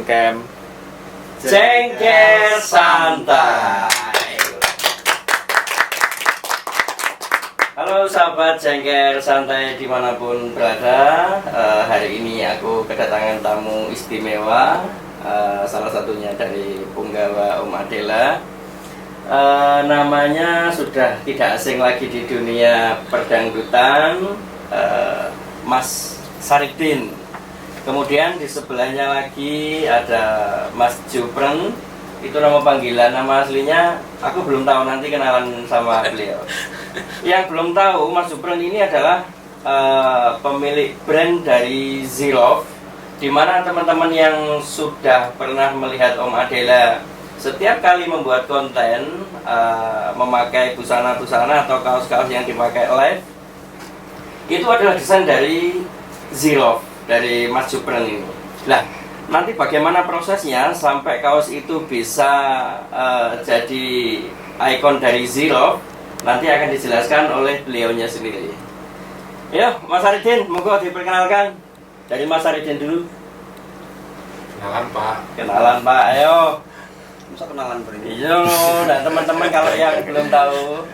camp Jengker Santai. Halo sahabat Jengker Santai dimanapun berada. Hari ini aku kedatangan tamu istimewa, salah satunya dari Punggawa Om Adela. Namanya sudah tidak asing lagi di dunia perdangdutan, Mas Saridin. Kemudian di sebelahnya lagi ada Mas Jupren. Itu nama panggilan, nama aslinya aku belum tahu, nanti kenalan sama beliau. Yang belum tahu, Mas Jupren ini adalah pemilik brand dari Zilove, dimana teman-teman yang sudah pernah melihat Om Adela setiap kali membuat konten memakai busana-busana atau kaos-kaos yang dipakai live, itu adalah desain dari Zilove, dari Mas Jupren ini. Nah, nanti bagaimana prosesnya sampai kaos itu bisa jadi ikon dari Zilove, nanti akan dijelaskan oleh beliaunya sendiri. Yo, Mas Saridin, monggo diperkenalkan. Dari Mas Saridin dulu. Kenalan Pak. Kenalan Pak, ayo. Masa kenalan beri? Iya, nah teman-teman kalau yang belum tahu.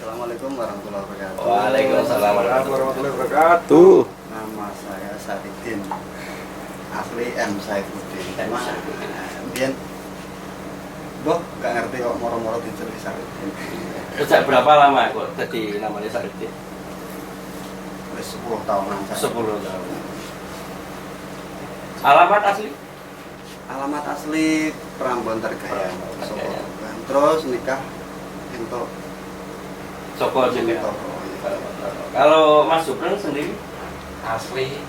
Assalamualaikum warahmatullahi wabarakatuh. Waalaikumsalam Warahmatullahi wabarakatuh. Nama saya Saridin, asli M Saifuddin. Cuma Bian, boh gak ngerti kok moro-moro ditulis Saridin. Sejak berapa lama kok tadi namanya Saridin? Wis 10 tahunan saya. 10 tahun. Alamat asli? Alamat asli Prambon Tergaya. Tergaya. Terus nikah untuk Soko juga. toko. Kalau Mas Jupren sendiri Asli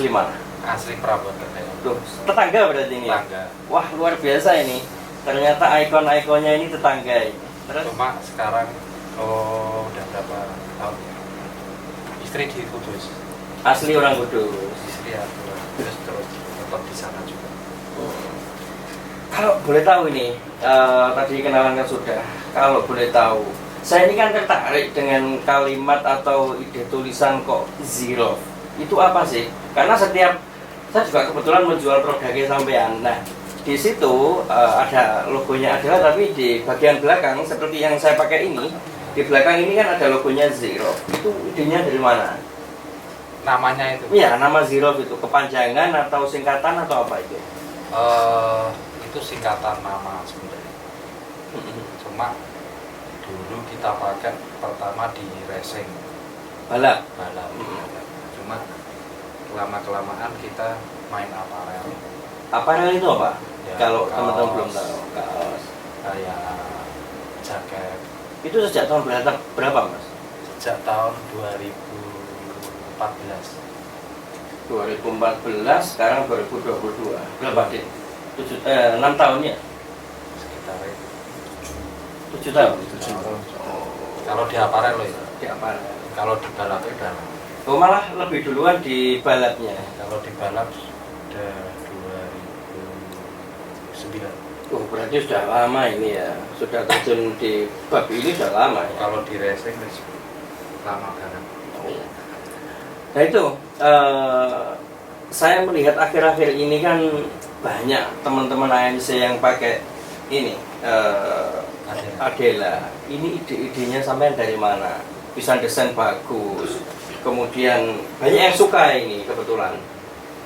mana? asli Prabon Tergaya. Tuh, tetangga berarti ini. Tetangga. Wah, luar biasa ini. Ternyata ikon-ikonnya ini tetangga ini. Terus Cuma sekarang udah berapa tahun ya? Istri di Kudus. asli orang Kudus. Istri aku terus tetap di sana juga. Kalau boleh tahu ini, tadi kenalan kan sudah. Kalau boleh tahu, saya ini kan tertarik dengan kalimat atau ide tulisan kok Zilove. Itu apa sih? Karena setiap saya juga kebetulan menjual produknya sampean. Nah, di situ ada logonya adalah, tapi di bagian belakang seperti yang saya pakai ini, di belakang ini kan ada logonya Zilove. Itu idenya dari mana? Namanya itu Iya, nama Zilove itu kepanjangan atau singkatan atau apa itu? itu singkatan nama sebenarnya. Cuma dulu kita pakai pertama di racing Balap. balap. Cuma lama-kelamaan kita main aparel. Aparel itu apa? Ya, Kalau kaos. teman-teman belum tahu, kaos. Kayak jaket Itu sejak tahun berapa, Mas? sejak tahun 2014. 2014, sekarang 2022. Berapa, Dik? 6 tahun ya? Sekitar itu. 7 tahun? 7 tahun. Oh, Kalau di aparel loh ya. di aparel. Kalau di balap udah lama. Oh, malah lebih duluan di balapnya. Kalau di balap sudah 2009. Oh, berarti sudah lama ini ya. Sudah terjun di bab ini sudah lama ya. Kalau di racing wis lama banget. Oh. Nah itu, saya melihat akhir-akhir ini kan banyak teman-teman ANC yang pakai ini Adela. Ini ide-idenya sampai dari mana? Bisa desain bagus, kemudian banyak yang suka ini kebetulan.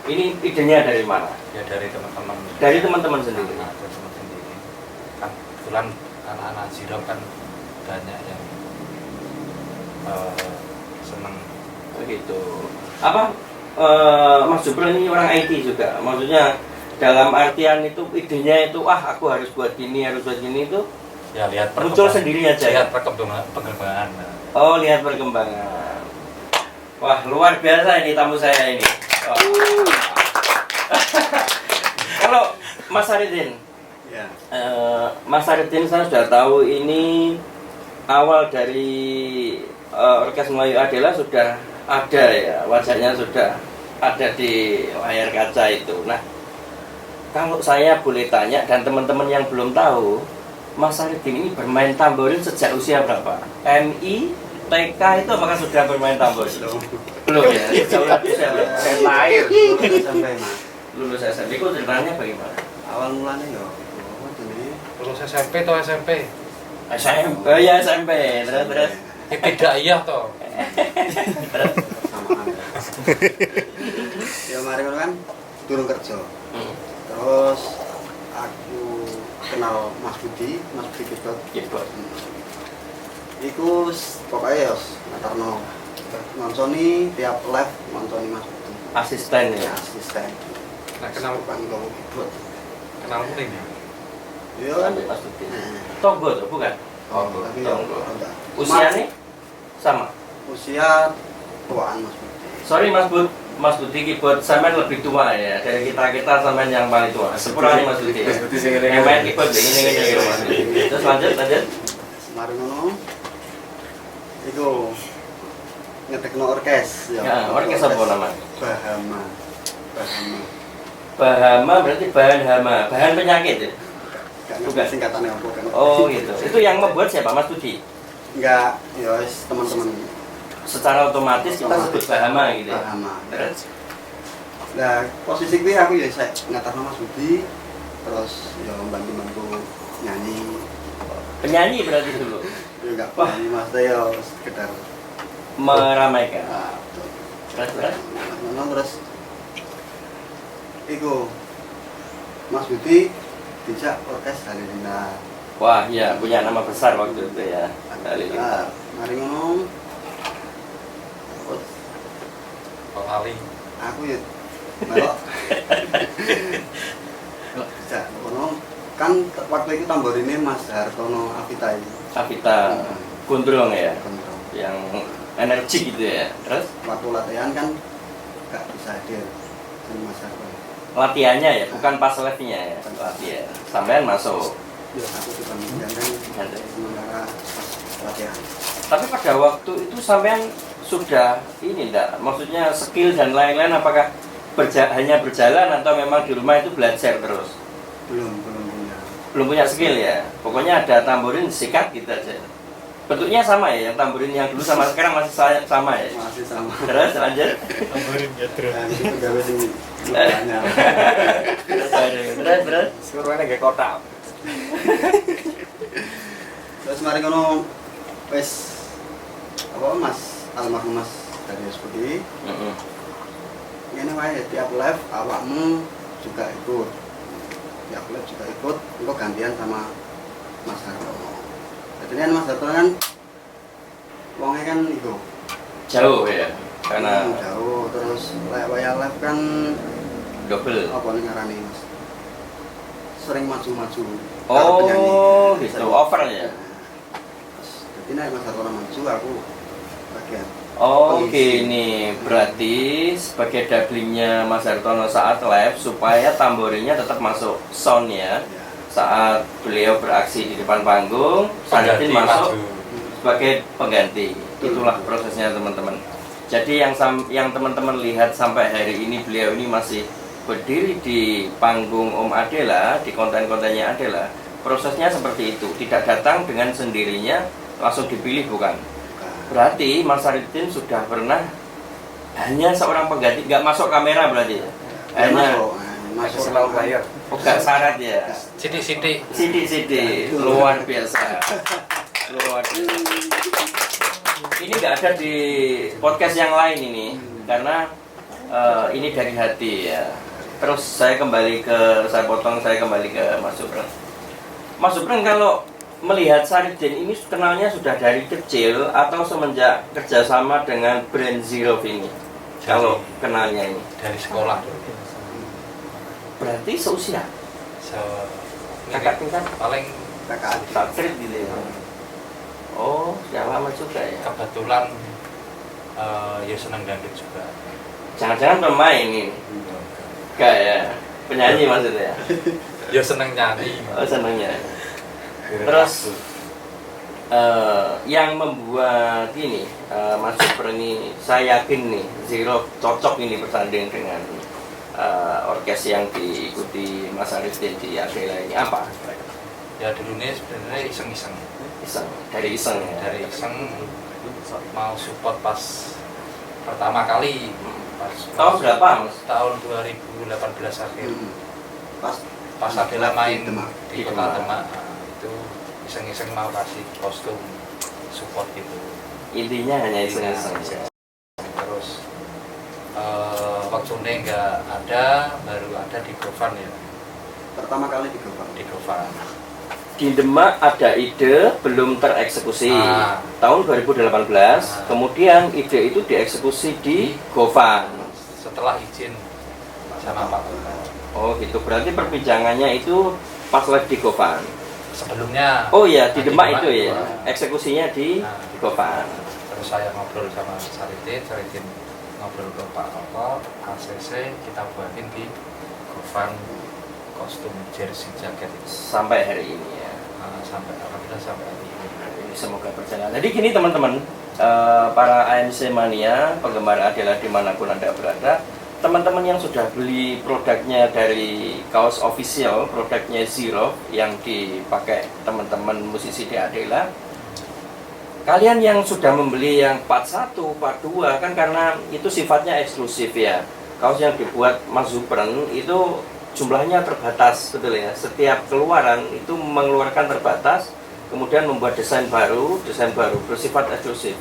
Ini idenya dari mana? Ya dari teman-teman. Dari teman-teman sendiri. Ada teman sendiri. Kan kebetulan anak-anak Zilove kan banyak yang seneng. Begitu. Apa? Mas Jupren ini orang IT juga. Maksudnya dalam artian itu idenya itu aku harus buat gini, harus buat gini itu Ya lihat muncul sendiri aja. Lihat perkembangan. Oh, lihat perkembangan. Wah, luar biasa ini tamu saya ini. Oh. Kalau Mas Saridin, Ya. Mas Saridin saya sudah tahu ini awal dari Orkes Melayu Adela sudah ada ya, wajahnya sudah ada di layar kaca itu. Nah, kalau saya boleh tanya dan teman-teman yang belum tahu, Mas Saridin ini bermain tamborin sejak usia berapa? MI, TK itu apakah sudah bermain tamborin? Belum ya? Jauh lebih saya Saya lahir sampai Mas. lulus SMP itu ceritanya bagaimana? Awal mulanya ya apa jenis Lulus SMP atau SMP? SMP, ya SMP, terus. Tidak iya toh. samaan ya mari ngono kan turun kerja Hmm. terus aku kenal Mas Budi Kibot Kibot. iku pokoknya ya ngatarno ngonconi tiap live ngonconi Mas Budi Asisten ya. asisten Nah, kenal Kibot Kibot kenal mungkin ya. iya kan Mas Budi. Tonggo tuh bukan? tapi ya Tonggo. enggak. Usianya sama. usia tuaan Mas Budi Sorry Mas Budi Kibot, sampean lebih tua ya dari kita sampean yang paling tua. Sepurane Mas Budi. Mas Budi sing ngene. Yang main keyboard ini Mas Budi. Terus lanjut. mari ngono iku ngetekno orkes Ya, orkes apa namanya? Bahama Bahama berarti bahan hama, bahan penyakit ya. gak Bukan. ngerti singkatannya apa kan Oh gitu. Itu yang membuat siapa Mas Budi? enggak ya wis teman-teman Secara otomatis kita sebut Bahama gitu ya. Bahama Terus nah posisi gue aku ya saya ngatarno Mas Budi terus ya bantu nyanyi penyanyi berarti dulu ya enggak Wah. nyanyi Mas ya sekedar meramaikan. ah, Terus terus iku Mas Budi dijak orkes Halilintar wah iya punya nama besar waktu itu ya. Halilintar mari ngono Kok kali. aku ya melok dijak ngono kan waktu itu tamborinnya Mas Hartono Avita ini Avita Gundrung ya, kontrol. yang energi gitu ya. Terus Waktu latihan kan nggak bisa hadir sama Mas Hartono latihannya ya, bukan pas live-nya ya, latihan. Sampean masuk. aku cuma menggandeng Ada. sementara pas latihan Tapi pada waktu itu sampean sudah ini enggak, maksudnya skill dan lain-lain apakah hanya berjalan atau memang di rumah itu belajar terus? belum punya Belum punya skill ya. Pokoknya ada tamborin sikat gitu aja. Bentuknya sama ya, yang tamborin yang dulu sama sekarang masih sama ya. masih sama Terus lanjut. Tamborin ya terus. dan itu gawe sing lukanya Terus. Suruhane nggih kotak. terus mari ngono wes apa Mas almarhum Mas Darius Budi Mm-mm. ini wae tiap live awakmu juga ikut tiap live juga ikut untuk gantian sama Mas Hartono jadi kan Mas Hartono kan wongnya kan itu Jauh ya, karena jauh terus waya live kan double. apa nih ngarani Mas sering maju-maju karo penyanyi. Oh, gitu. Sering. Over ya. Terus, jadi nek Mas Hartono maju aku bagian Oh, pengisi. gini. Berarti sebagai doublingnya Mas Hartono saat live supaya tamborinnya tetap masuk sound ya. Ya. Saat beliau beraksi di depan panggung, Sanadin masuk sebagai pengganti. Itulah prosesnya teman-teman. Jadi yang teman-teman lihat sampai hari ini beliau ini masih berdiri di panggung Om Adela, di konten-kontennya Adela. Prosesnya seperti itu, tidak datang dengan sendirinya langsung dipilih bukan. Berarti Mas Saridin sudah pernah hanya seorang pengganti, nggak masuk kamera berarti ya? Hanya masuk Selalu bayar. nggak syarat ya. Sidik-sidik. Sidik luar biasa. Luar biasa. Ini nggak ada di podcast yang lain ini karena ini dari hati ya. Terus saya kembali ke Mas Supran. Mas Supran kalau melihat Saridin ini kenalnya sudah dari kecil atau semenjak kerjasama dengan brand Zero ini? Kalau kenalnya ini Dari sekolah. berarti seusia Kakak kakak tingkat paling kakak adik Satrit gitu ya. Oh, sudah lama juga ya. kebetulan ya senang dangdut juga. Jangan-jangan pemain ini? Enggak ya, penyanyi maksudnya. Ya senang nyanyi. Oh, senangnya. Terus yang membuat ini Mas Super ini saya yakin nih Zero cocok ini bersanding dengan orkes yang diikuti Mas Arifin di Adela ini apa? Ya dulunya sebenarnya iseng-iseng. Dari iseng ya. Dari iseng mau support pas pertama kali Tahun berapa Mas? Tahun 2018 akhir. Pas Pas Adela main Demak. di Kota Demak, itu iseng-iseng mau kasih kostum support gitu. Intinya hanya iseng-iseng. Terus waktu ini nggak ada, baru ada di Gofan ya, pertama kali di Gopal. di Gofan. Di Demak ada ide belum tereksekusi tahun 2018, kemudian ide itu dieksekusi di Gofan. Setelah izin sama Pak Gofan. Oh gitu, berarti perbincangannya itu pas lagi di Gofan. Sebelumnya. Oh iya, di di Demak itu ya, Demak. eksekusinya di Gofan. Terus saya ngobrol sama Saridin ngobrol ke Pak Koko, ACC, kita buatin di Gofan kostum jersey jaket itu. Sampai hari ini ya. Sampai alhamdulillah sampai hari ini. Semoga berjalan. Jadi gini teman-teman, para AMC Mania, penggemar Adela dimanapun Anda berada, teman-teman yang sudah beli produknya dari kaos official, produknya Zero yang dipakai teman-teman musisi di Adela, kalian yang sudah membeli yang part 1, part 2 kan karena itu sifatnya eksklusif ya. Kaos yang dibuat Mas Zupren itu jumlahnya terbatas, betul ya. Setiap keluaran itu mengeluarkan terbatas, kemudian membuat desain baru bersifat eksklusif.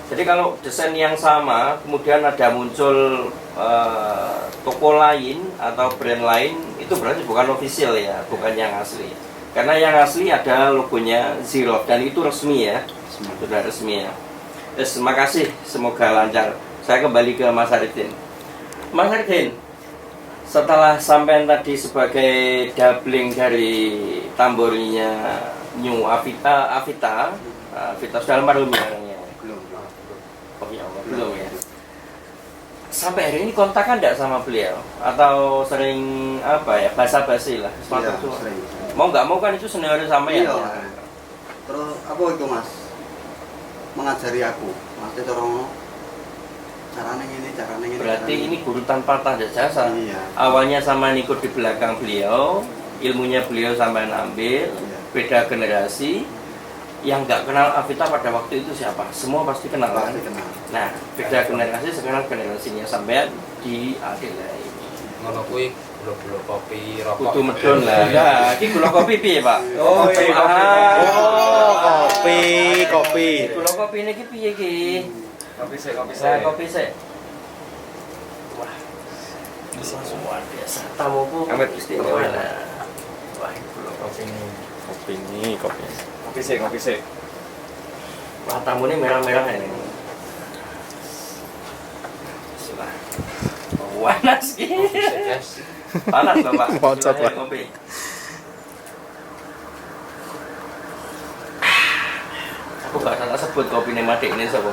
Jadi kalau desain yang sama, kemudian ada muncul toko lain atau brand lain, itu berarti bukan official ya, bukan yang asli. Karena yang asli ada logonya Zero dan itu resmi ya, sudah resmi ya. Terima kasih, semoga lancar. Saya kembali ke Mas Aridin. Mas Aridin, setelah sampai tadi sebagai doubling dari tamborinya New Avita sudah almarhum ya orangnya. Belum. Oh ya Allah, belum ya. Sampai hari ini kontakan enggak sama beliau atau sering apa ya basa-basi lah Iya, semacam itu. sering. Mau nggak mau kan itu senior sama ya. Iya. Terus apa itu Mas? Mengajari aku. Mas itu orang caranya ini. Berarti ini guru tanpa tanda jasa. Iya. Awalnya sama ikut di belakang beliau, ilmunya beliau sampai ambil, Iya. beda generasi. Yang nggak kenal Avita pada waktu itu siapa? Semua pasti kenal kan? Pasti kenal. Nah, beda generasi sekarang generasinya sampean di Adela ini. Ngono kuwi gula-gula kopi, rokok. Kudu medon lah. Nah, iki gula kopi piye, Pak? Oh, iya, kopi. Kopi. Gula kopi ini ki piye ki? Kopi sik. Saya kopi sik. Wah. Luar biasa. Tamuku Amit istimewa lah. Wah, gula kopi. Kopi. Kopi sik. Wah, tamunya merah-merah ini. Sudah. Panas ki. Kopi sik, guys. Panas, Bapak. Mocot, Silahkan Pak. kopi. Aku gak salah sebut kopi ini mati ini sobo.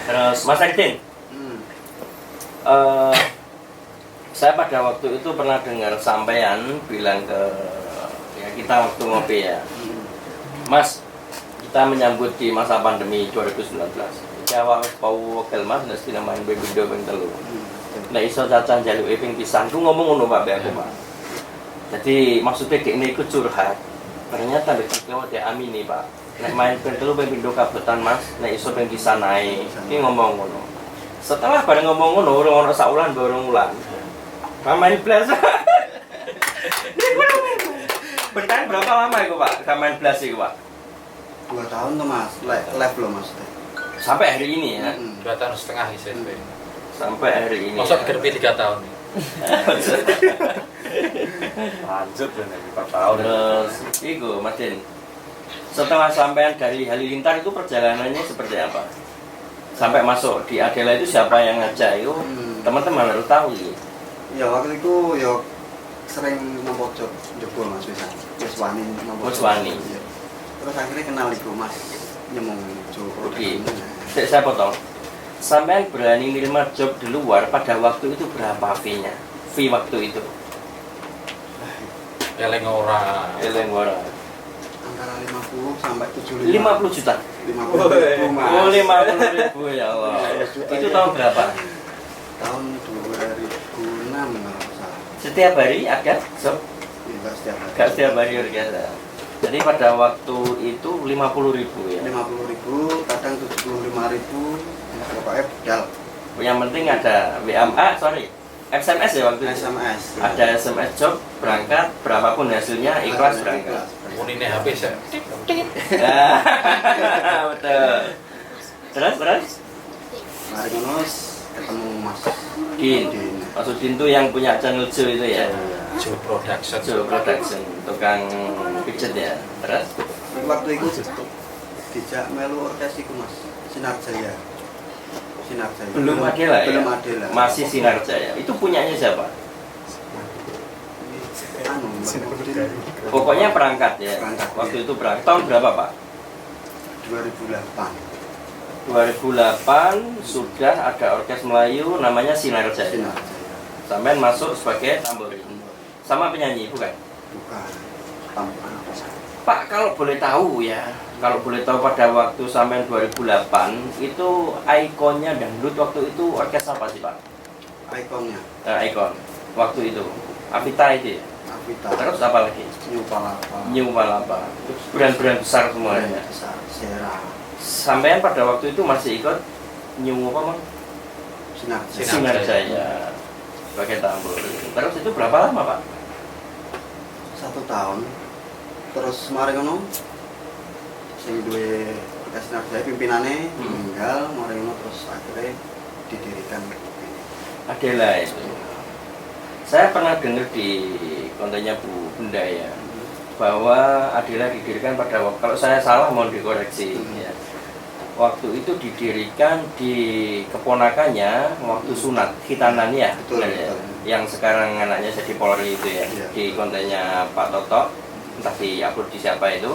Terus Mas Aridin, saya pada waktu itu pernah dengar sampean bilang ke ya kita waktu ngopi ya, Mas, kita menyambut di masa pandemi 2019. Jawa pau wakil Mas ndas main bebindo ping telu. Nah iso cacah njaluke ping pisan ku ngomong ngono Pak aku Pak. Jadi maksudnya dekne iku curhat. Ternyata lek dia amini Pak. Nek main ping telu ping pindho kabetan Mas, nek iso ping pisan ae. Iki ngomong ngono. Setelah bareng ngomong ngono, ora sak wulan bareng wulan. Main blas. Bertahan berapa lama itu Pak? Main blas itu Pak? 2 tahun tuh Mas, live loh Mas. Sampai hari ini ya. 2,5 tahun sih. Sampai hari ini. Masuk ya. gerpi 3 tahun. Lanjut bener 4 tahun. Terus itu Mas Din. Setelah sampean dari Halilintar itu perjalanannya seperti apa? Sampai masuk di Adela itu siapa yang ngajak itu? Teman-teman harus tahu ya. Ya waktu itu ya sering nampak job Mas bisa. Wis wani nampak. Wis wani. Iya. Terus akhirnya kenal iku Mas nyemong job. Oke. Saya potong. Sampean berani nerima job di luar pada waktu itu berapa fee-nya? Fee waktu itu? Eleng ora. Eleng ora. Antara 50 sampai 75. 50 juta. 50.000 Mas. Oh, 50.000 ya Allah. Itu tahun berapa? Tahun 2006 kalau nggak salah. Setiap hari ada job? Enggak setiap hari. Gak setiap hari biasa. Jadi pada waktu itu 50.000 ya. 50.000, kadang 75.000, pokoknya bedal. Yang penting ada SMS ya waktu itu. SMS. Ada SMS job, berangkat, berapapun hasilnya ikhlas berangkat. Munine HP ya. Betul. Terus Mari ngono ketemu Mas Din. Mas Udin tuh yang punya channel Jo itu ya. Joe Production. Jo Production, tukang pijet ya. Terus waktu itu dijak melu orkes iku Mas, Sinar Jaya. belum ada lah ya. Belum ada lah. Masih Sinar Jaya. Itu punyanya siapa? Anu, Pokoknya perangkat ya. Perangkat, Waktu ya. itu berangkat. Tahun berapa Pak? 2008. 2008 sudah ada orkes Melayu namanya Sinar Jaya. Sinar Jaya. Sampai masuk sebagai tamborin. Sama penyanyi bukan? Bukan. Tampan. Pak, kalau boleh tahu ya, kalau boleh tahu pada waktu sampai 2008 itu ikonnya dangdut waktu itu orkes apa sih Pak? Ikonnya Ikon waktu itu Avita itu ya. Avita. Terus apa lagi? New Palapa. New Palapa. Brand-brand besar semuanya. Besar. Sera. Sampean pada waktu itu masih ikut New apa Mang? Sinar Jaya. Sinar Jaya sebagai tamborin. Terus itu berapa lama Pak? 1 tahun. Terus mari ngono sing duwe orkes Sinar Jaya pimpinane meninggal, mari ngono terus akhirnya didirikan Adela itu. Saya pernah dengar di kontennya Bu Bunda ya, bahwa Adela didirikan pada waktu, kalau saya salah mohon dikoreksi ya. Waktu itu didirikan di keponakannya waktu sunat khitanan ya, Betul, benar ya? betul. Yang sekarang anaknya jadi Polri itu ya, Iya. di kontennya Pak Toto, entah di upload di siapa itu.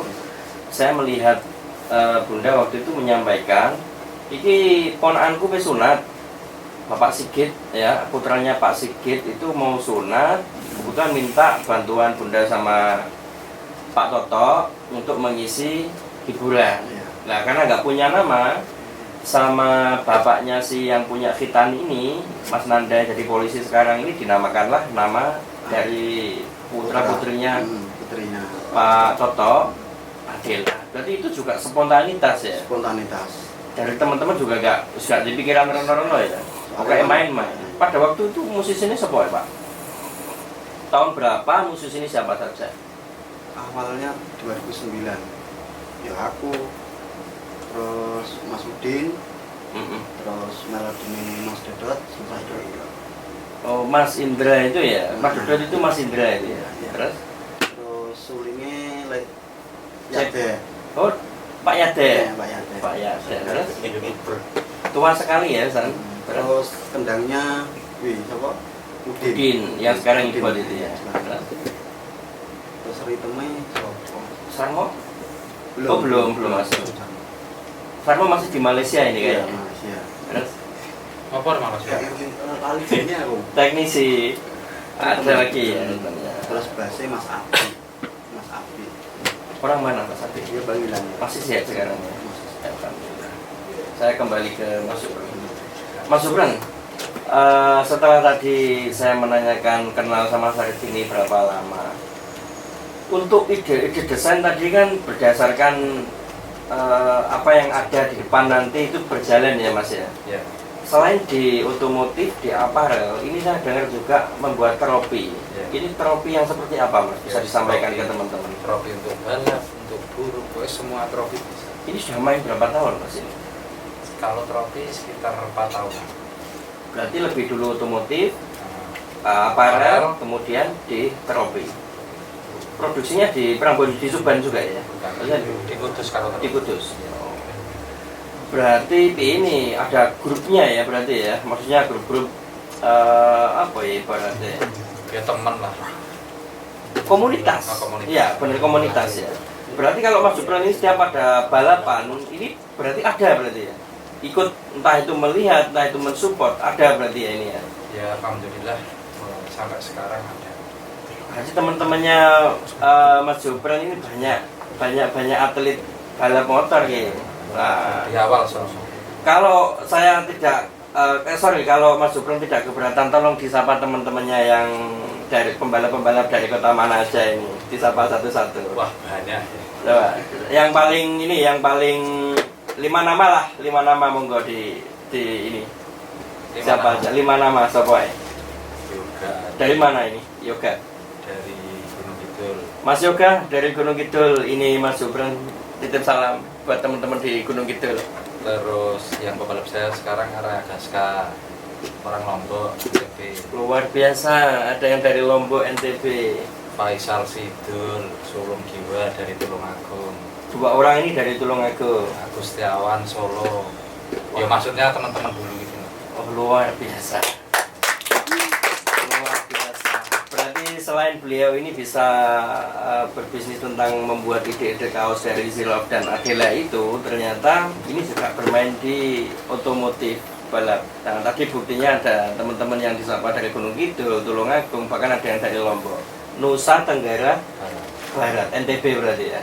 Saya melihat Bunda waktu itu menyampaikan, iki ponakanku wis sunat, Bapak Sigit ya, putranya Pak Sigit itu mau sunat, kebetulan minta bantuan Bunda sama Pak Toto untuk mengisi hiburan. Iya. Nah, karena nggak punya nama, sama bapaknya si yang punya khitan ini, Mas Nanda jadi polisi sekarang ini, dinamakanlah nama dari putra-putrinya putrinya Pak Toto, Adela. Berarti itu juga spontanitas ya. spontanitas. Dari teman-teman juga nggak dipikiran rono-rono ya. Oke, main-main. Pada waktu itu musisi ini siapa ya Pak? Tahun berapa musisi ini siapa saja? Awalnya 2009 ya aku, terus Mas Udin, terus melodi Mas Dodot, Mas Dodot. Oh, Mas Indra itu ya. Mas Dodot itu Mas Indra itu ya. Terus Sulingnya like Cek. Yade. oh, Pak Yade. Ya, Pak Yade. Pak Yade. Terus tua sekali ya, San. Terus kendangnya siapa? Udin yang sekarang Udin. ikut itu ya. Terus Terus ritmenya siapa? Sarmo? Oh, belum masuk. Sarmo masih di Malaysia ini Iya, kayaknya. Malaysia. Terus Apa Mas? Alinya aku. teknisi ada lagi ya. Terus bassnya Mas Abi. Mas Abi. Orang mana Mas Abi? Dia panggilan. Masih sehat sekarang ya. Alhamdulillah. Saya kembali ke Mas Subran. Mas Subran, setelah tadi saya menanyakan kenal sama Sarif ini berapa lama, untuk ide desain tadi kan berdasarkan apa yang ada di depan nanti itu berjalan ya Mas ya. Ya. Selain di otomotif, di apparel, ini saya dengar juga membuat tropi. Ya. Ini tropi yang seperti apa Mas? Bisa Ya, disampaikan tropi. ke teman-teman. Trofi untuk balap, untuk buruk, pokoknya semua trofi bisa. Ini sudah main berapa tahun Mas ini? Kalau trofi sekitar 4 tahun. Berarti lebih dulu otomotif, Nah, apparel, kemudian di tropi. Produksinya di Prambon di Subang juga ya? Maksudnya di Kudus kalau di Kudus. Berarti ini ada grupnya ya berarti ya? Maksudnya grup-grup apa ya ibaratnya? Ya teman lah. Komunitas. Oh, komunitas. Iya, benar komunitas ya. Berarti kalau Mas Subran ini setiap ada balapan, ini berarti ada berarti ya? Ikut entah itu melihat, entah itu mensupport, ada berarti ya ini ya? Ya alhamdulillah sampai sekarang ada. Berarti teman-temannya Mas Subran ini banyak atlet balap motor gitu. Nah, Di awal soalnya. kalau saya tidak sorry kalau Mas Supron tidak keberatan, tolong disapa teman-temannya yang dari pembalap-pembalap dari kota mana aja ini, disapa satu-satu. Wah, banyak. Coba, yang paling ini, yang paling 5 nama lah, 5 nama monggo di ini. Siapa aja? 5 nama, siapa ya? Yoga. Dari mana ini? Yoga. Dari Gunung Kidul. Mas Yoga dari Gunung Kidul. Ini Mas Supron titip salam buat teman-teman di Gunung Kidul. Terus yang pembalap saya sekarang Arya Gaska, orang Lombok, NTB. Luar biasa, ada yang dari Lombok, NTB. Faisal Sidul, Sulung Giwa dari Tulungagung. 2 orang ini dari Tulungagung. Agustiawan Solo. Ya maksudnya teman-teman dulu gitu. Oh, luar biasa. Luar biasa. Berarti selain beliau ini bisa berbisnis tentang membuat ide-ide kaos dari Zilov dan Adela itu, ternyata ini juga bermain di otomotif balap. Nah, tadi buktinya ada teman-teman yang disapa dari Gunung Kidul, Tulungagung, bahkan ada yang dari Lombok. Nusa Tenggara Barat, NTB berarti ya.